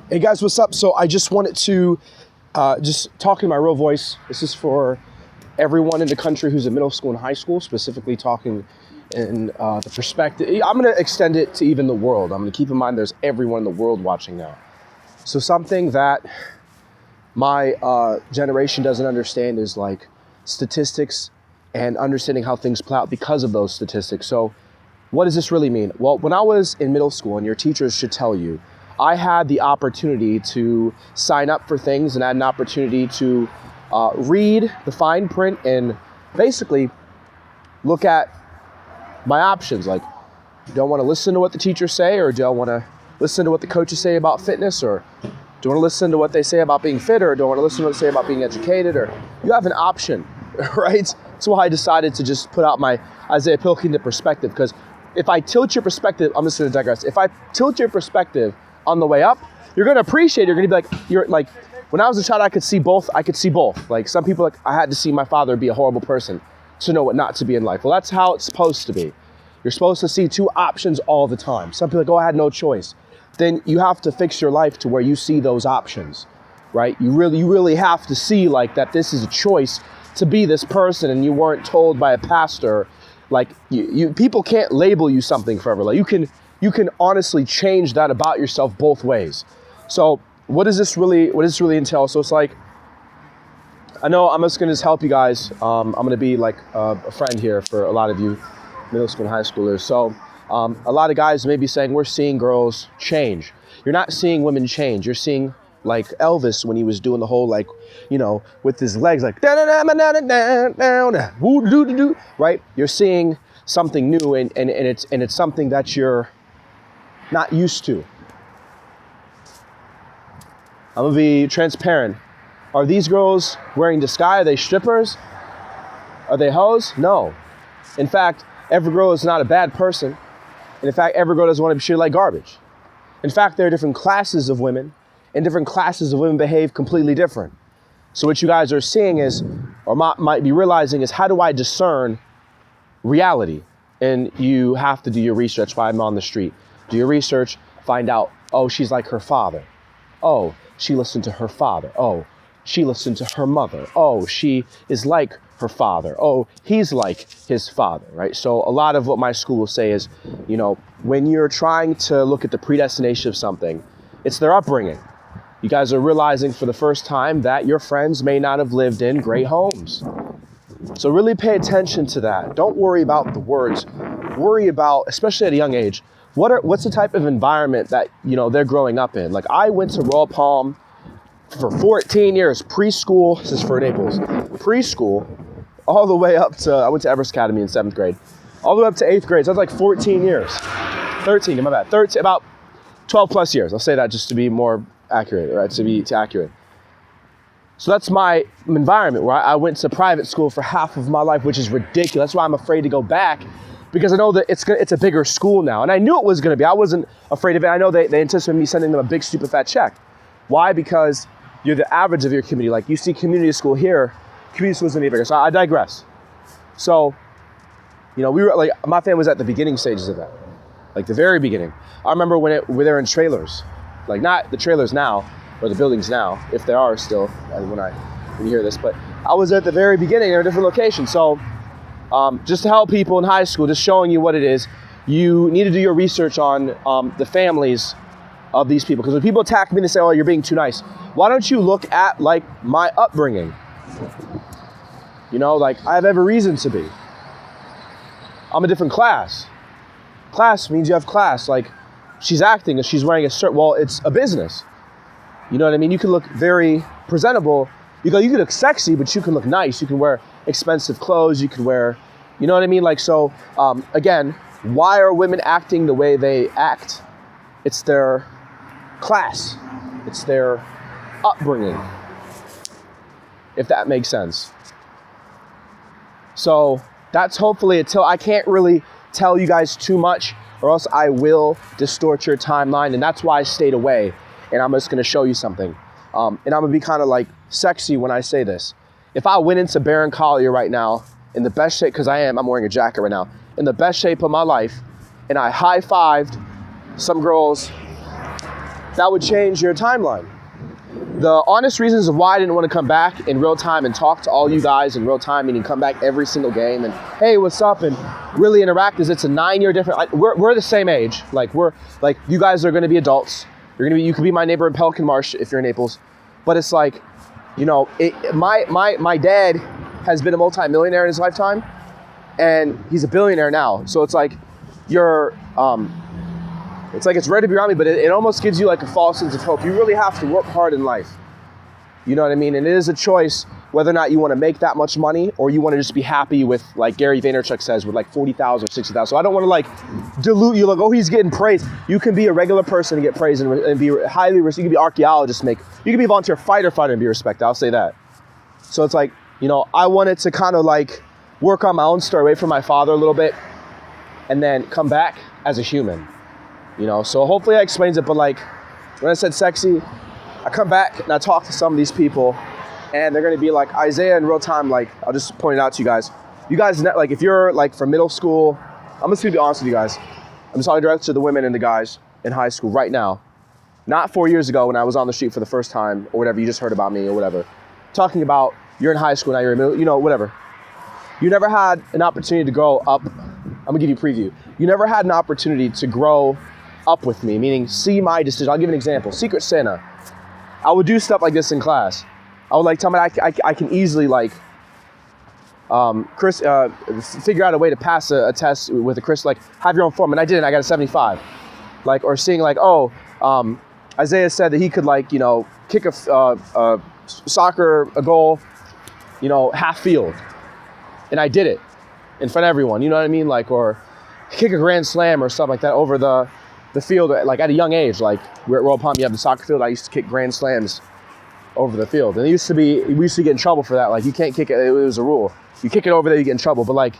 Hey guys, what's up? So I just wanted to just talk in my real voice. This is for everyone in the country who's in middle school and high school, specifically talking in the perspective. I'm going to extend it to even the world. I'm going to keep in mind there's everyone in the world watching now. So something that my generation doesn't understand is like statistics and understanding how things play out because of those statistics. So what does this really mean? Well, when I was in middle school, and your teachers should tell you, I had the opportunity to sign up for things and had an opportunity to read the fine print and basically look at my options. Like, do I want to listen to what the teachers say, or do I want to listen to what the coaches say about fitness, or do I want to listen to what they say about being fit, or do I want to listen to what they say about being educated? Or you have an option, right? That's why I decided to just put out my Isaiah Pilkington perspective, because if I tilt your perspective, I'm just going to digress. If I tilt your perspective on the way up, you're going to appreciate it. You're going to be like, when I was a child, I could see both. Like some people, I had to see my father be a horrible person to know what not to be in life. Well, that's how it's supposed to be. You're supposed to see two options all the time. Some people I had no choice. Then you have to fix your life to where you see those options, right? You really have to see like that this is a choice to be this person, and you weren't told by a pastor. Like you people can't label you something forever. Like you can honestly change that about yourself both ways. So what does this really entail? So it's like, I know I'm just gonna help you guys. I'm gonna be like a friend here for a lot of you middle school and high schoolers. So a lot of guys may be saying, we're seeing girls change. You're not seeing women change. You're seeing like Elvis when he was doing the whole, like, you know, with his legs like right? You're seeing something new, and it's something that you're not used to. I'm gonna be transparent. Are these girls wearing disguise? Are they strippers? Are they hoes? No. In fact, every girl is not a bad person. And in fact, every girl doesn't want to be treated like garbage. In fact, there are different classes of women, and different classes of women behave completely different. So what you guys are seeing is, or might be realizing, is how do I discern reality? And you have to do your research while I'm on the street. Do your research, find out, oh, she's like her father. Oh, she listened to her father. Oh, she listened to her mother. Oh, she is like her father. Oh, he's like his father, right? So a lot of what my school will say is, you know, when you're trying to look at the predestination of something, it's their upbringing. You guys are realizing for the first time that your friends may not have lived in great homes. So really pay attention to that. Don't worry about the words. Worry about, especially at a young age, what's the type of environment that, you know, they're growing up in. Like, I went to Royal Palm for 14 years, preschool, this is for Naples, preschool, all the way up to, I went to Everest Academy in 7th grade, all the way up to 8th grade. So that's like 14 years, 13, my bad, 13, about 12 plus years. I'll say that just to be more accurate, right? To be accurate. So that's my environment, where I went to private school for half of my life, which is ridiculous. That's why I'm afraid to go back, because I know that it's a bigger school now. And I knew it was going to be. I wasn't afraid of it. I know they anticipated me sending them a big, stupid, fat check. Why? Because you're the average of your community. Like, you see community school here, community school is going to be bigger. So I digress. So, you know, we were like, my family was at the beginning stages of that, like the very beginning. I remember when they were in trailers, like not the trailers now, or the buildings now, if there are still, when you hear this, but I was at the very beginning. They're a different location. So just to help people in high school, just showing you what it is, you need to do your research on the families of these people. Because when people attack me and say, oh, you're being too nice, why don't you look at like my upbringing? You know, like, I have every reason to be. I'm a different class. Class means you have class. Like, she's acting, and she's wearing a shirt. Well, it's a business. You know what I mean? You can look very presentable. You can look sexy, but you can look nice. You can wear expensive clothes. You can wear, you know what I mean? Like, so, again, why are women acting the way they act? It's their class. It's their upbringing, if that makes sense. So that's hopefully until I can't really tell you guys too much, or else I will distort your timeline. And that's why I stayed away. And I'm just going to show you something. And I'm going to be kind of like sexy when I say this. If I went into Barron Collier right now in the best shape, because I'm wearing a jacket right now, in the best shape of my life, and I high-fived some girls that would change your timeline. The honest reasons of why I didn't want to come back in real time and talk to all you guys in real time, meaning come back every single game and, hey, what's up, and really interact, is it's a 9-year difference. We're the same age. Like, we're like, you guys are going to be adults. You could be my neighbor in Pelican Marsh if you're in Naples. But it's like, you know, my dad has been a multi-millionaire in his lifetime, and he's a billionaire now. So it's like it's like it's ready to be around me, but it almost gives you like a false sense of hope. You really have to work hard in life. You know what I mean? And it is a choice whether or not you want to make that much money, or you want to just be happy with, like Gary Vaynerchuk says, with like 40,000 or 60,000. So I don't want to like dilute you, like, oh, he's getting praise. You can be a regular person and get praise and be highly, you can be archaeologist, you can be a volunteer fighter and be respected. I'll say that. So it's like, you know, I wanted to kind of like work on my own story, away from my father a little bit, and then come back as a human. You know, so hopefully that explains it. But like when I said sexy, I come back and I talk to some of these people, and they're gonna be like, Isaiah in real time, like, I'll just point it out to you guys. You guys, like, if you're like from middle school, I'm just gonna be honest with you guys. I'm talking directly to the women and the guys in high school right now. Not 4 years ago when I was on the street for the first time, or whatever, you just heard about me or whatever. Talking about, you're in high school now, you're in middle, you know, whatever. You never had an opportunity to grow up. I'm gonna give you a preview. You never had an opportunity to grow up with me, meaning see my decision. I'll give an example. Secret Santa. I would do stuff like this in class. I would like tell me I can easily like figure out a way to pass a test with a Chris, like have your own form, and I didn't. I got a 75. Like, or seeing like, oh, Isaiah said that he could, like, you know, kick a soccer goal, you know, half field, and I did it in front of everyone. You know what I mean? Like, or kick a grand slam or something like that over the field, like at a young age. Like, we're at Royal Palm, you have the soccer field. I used to kick grand slams over the field, and we used to get in trouble for that. Like, you can't kick it. It was a rule. You kick it over there, you get in trouble. But like,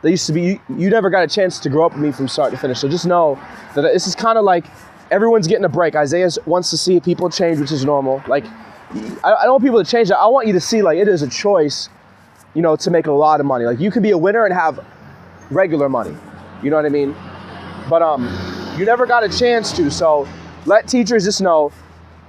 they used to be, you never got a chance to grow up with me from start to finish. So just know that this is kind of like everyone's getting a break. Isaiah wants to see people change, which is normal. Like, I don't want people to change. I want you to see, like, it is a choice, you know, to make a lot of money. Like, you can be a winner and have regular money. You know what I mean? But you never got a chance to. So let teachers just know,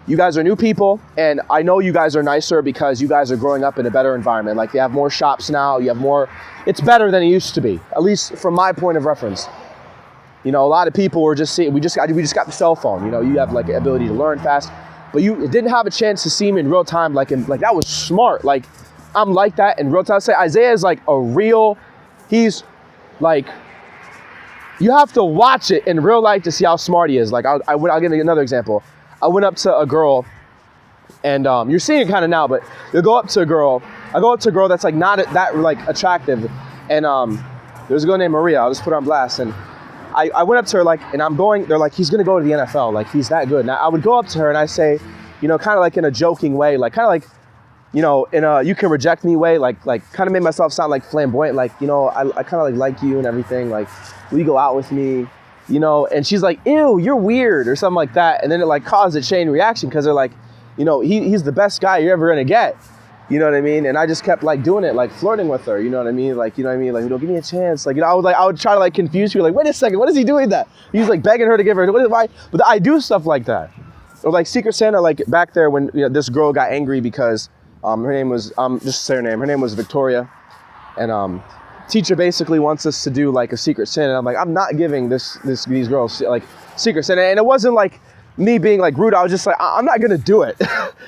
you guys are new people, and I know you guys are nicer because you guys are growing up in a better environment. Like, they have more shops now, you have more, it's better than it used to be, at least from my point of reference. You know, a lot of people were just seeing, we just got the cell phone. You know, you have like the ability to learn fast, but you didn't have a chance to see me in real time. Like that was smart. Like, I'm like that in real time. Say Isaiah is like he's like, you have to watch it in real life to see how smart he is. Like, I'll give you another example. I went up to a girl, and you're seeing it kind of now, but I go up to a girl that's like not that like attractive, and there's a girl named Maria. I'll just put her on blast, and I went up to her, like, and they're like, he's gonna go to the NFL, like, he's that good. Now I would go up to her and I say, you know, kind of like in a joking way, like kind of like, you know, in a you can reject me way, like kind of made myself sound like flamboyant, like, you know, I kind of like you and everything, like, will you go out with me? You know, and she's like, ew, you're weird, or something like that. And then it like caused a chain reaction, because they're like, you know, he's the best guy you're ever gonna get. You know what I mean? And I just kept like doing it, like flirting with her. You know what I mean? Like, you know what I mean? Like, you know, give me a chance. Like, you know, I would try to like confuse people. Like, wait a second, what is he doing that? He's like begging her to give her. Why? But I do stuff like that. Or like Secret Santa, like back there when, you know, this girl got angry because her name was just say her name. Her name was Victoria, and teacher basically wants us to do like a Secret Santa. And I'm like, I'm not giving these girls like Secret Santa. And it wasn't like me being like rude. I was just like, I'm not gonna do it.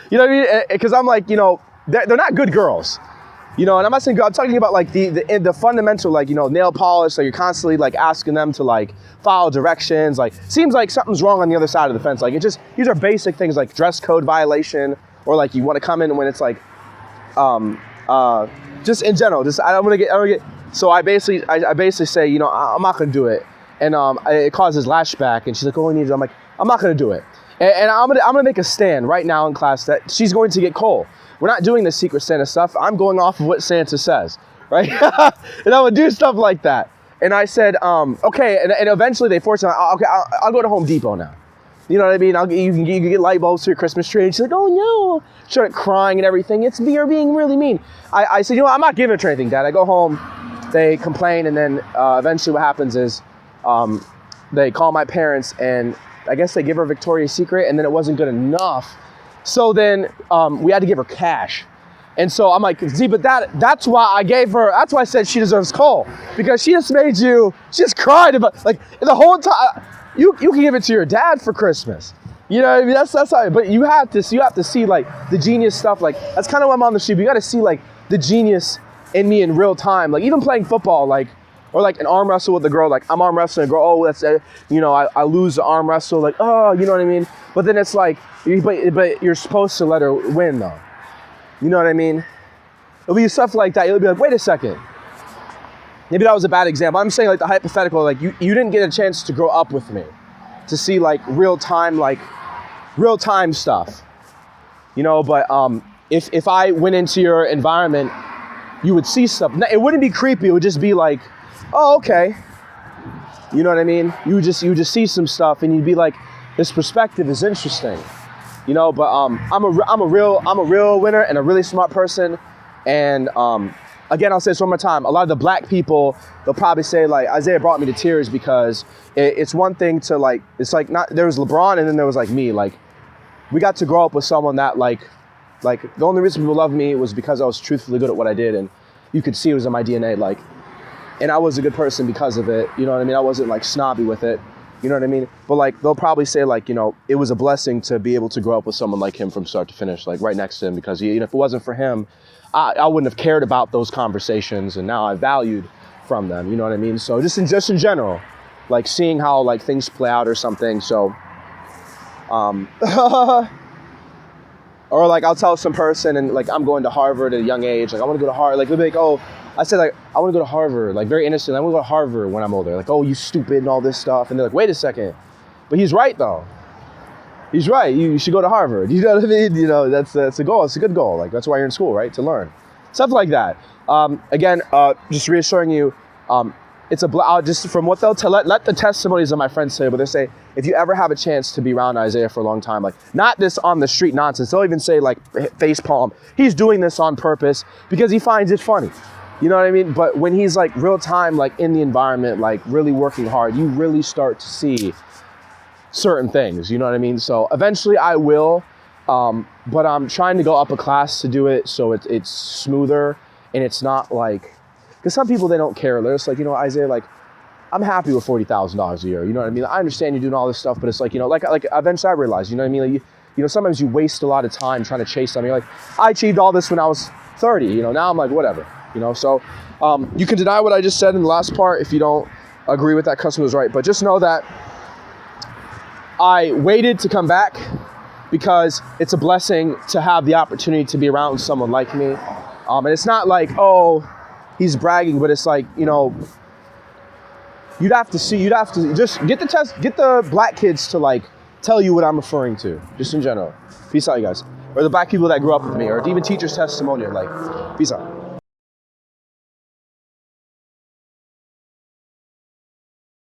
You know what I mean? Because I'm like, you know, they're not good girls. You know, and I'm not saying, I'm talking about like the fundamental, like, you know, nail polish. Like, you're constantly like asking them to like follow directions. Like, seems like something's wrong on the other side of the fence. Like, it just, these are basic things like dress code violation, or like you want to come in when it's like, just in general, just I don't want to get. So I basically say, you know, I'm not gonna do it, and it causes lashback, and she's like, oh, I need it. I'm like, I'm not gonna do it, and I'm gonna make a stand right now in class that she's going to get coal. We're not doing the Secret Santa stuff. I'm going off of what Santa says, right? And I would do stuff like that. And I said, okay, and eventually they forced me. Okay, I'll go to Home Depot now. You know what I mean? You can get light bulbs for your Christmas tree. And she's like, oh no. She started crying and everything. You're being really mean. I said, you know what? I'm not giving her anything, Dad. I go home, they complain, and then eventually what happens is they call my parents, and I guess they give her Victoria's Secret, and then it wasn't good enough. So then we had to give her cash. And so I'm like, Z, but that's why I gave her, that's why I said she deserves coal. Because she just cried about, like, the whole time. You can give it to your dad for Christmas. You know what I mean? That's how, but you have to see like the genius stuff. Like, that's kind of why I'm on the street. You got to see like the genius in me in real time. Like, even playing football, like, or like an arm wrestle with a girl, like I'm arm wrestling a girl, oh, that's, I lose the arm wrestle, like, oh, you know what I mean? But then it's like, but you're supposed to let her win though. You know what I mean? It'll be stuff like that. You'll be like, wait a second. Maybe that was a bad example. I'm saying like the hypothetical, like you didn't get a chance to grow up with me, to see like real time stuff. You know, but if I went into your environment, you would see stuff. It wouldn't be creepy. It would just be like, oh, okay. You know what I mean? You would just see some stuff, and you'd be like, this perspective is interesting. You know, but I'm a real winner and a really smart person. And again, I'll say this one more time. A lot of the black people, they'll probably say like, Isaiah brought me to tears, because it's one thing to like, it's like not, there was LeBron and then there was like me. Like, we got to grow up with someone that like the only reason people loved me was because I was truthfully good at what I did, and you could see it was in my DNA. Like, and I was a good person because of it. You know what I mean? I wasn't like snobby with it. You know what I mean? But like, they'll probably say like, you know, it was a blessing to be able to grow up with someone like him from start to finish, like right next to him, because if it wasn't for him, I wouldn't have cared about those conversations, and now I valued from them. You know what I mean? So just in general, like seeing how like things play out or something. So, or like I'll tell some person, and like I'm going to Harvard at a young age, like I want to go to Harvard. Like they'll be like, oh, I said like I want to go to Harvard, like very innocent. I want to go to Harvard when I'm older. Like, oh, you stupid and all this stuff. And they're like, wait a second, but he's right though. He's right. You should go to Harvard. You know what I mean? You know, that's a goal. It's a good goal. Like, that's why you're in school, right? To learn. Stuff like that. Again, just reassuring you, it's just from what they'll tell, let the testimonies of my friends say, but they say, if you ever have a chance to be around Isaiah for a long time, like not this on the street nonsense. They'll even say like face palm. He's doing this on purpose because he finds it funny. You know what I mean? But when he's like real time, like in the environment, like really working hard, you really start to see certain things, you know what I mean? So eventually I will, but I'm trying to go up a class to do it so it's smoother, and it's not like, because some people, they don't care. They're just like, you know, Isaiah, like, I'm happy with $40,000 a year, you know what I mean? I understand you're doing all this stuff, but it's like, you know, like eventually I realized, you know what I mean? Like, you know, sometimes you waste a lot of time trying to chase something. You're like, I achieved all this when I was 30, you know, now I'm like, whatever, you know? So you can deny what I just said in the last part if you don't agree with that customer was right, but just know that I waited to come back because it's a blessing to have the opportunity to be around someone like me. And it's not like, oh, he's bragging, but it's like, you know, you'd have to just get the black kids to like tell you what I'm referring to, just in general. Peace out, you guys. Or the black people that grew up with me, or even teachers' testimonial, like, peace out.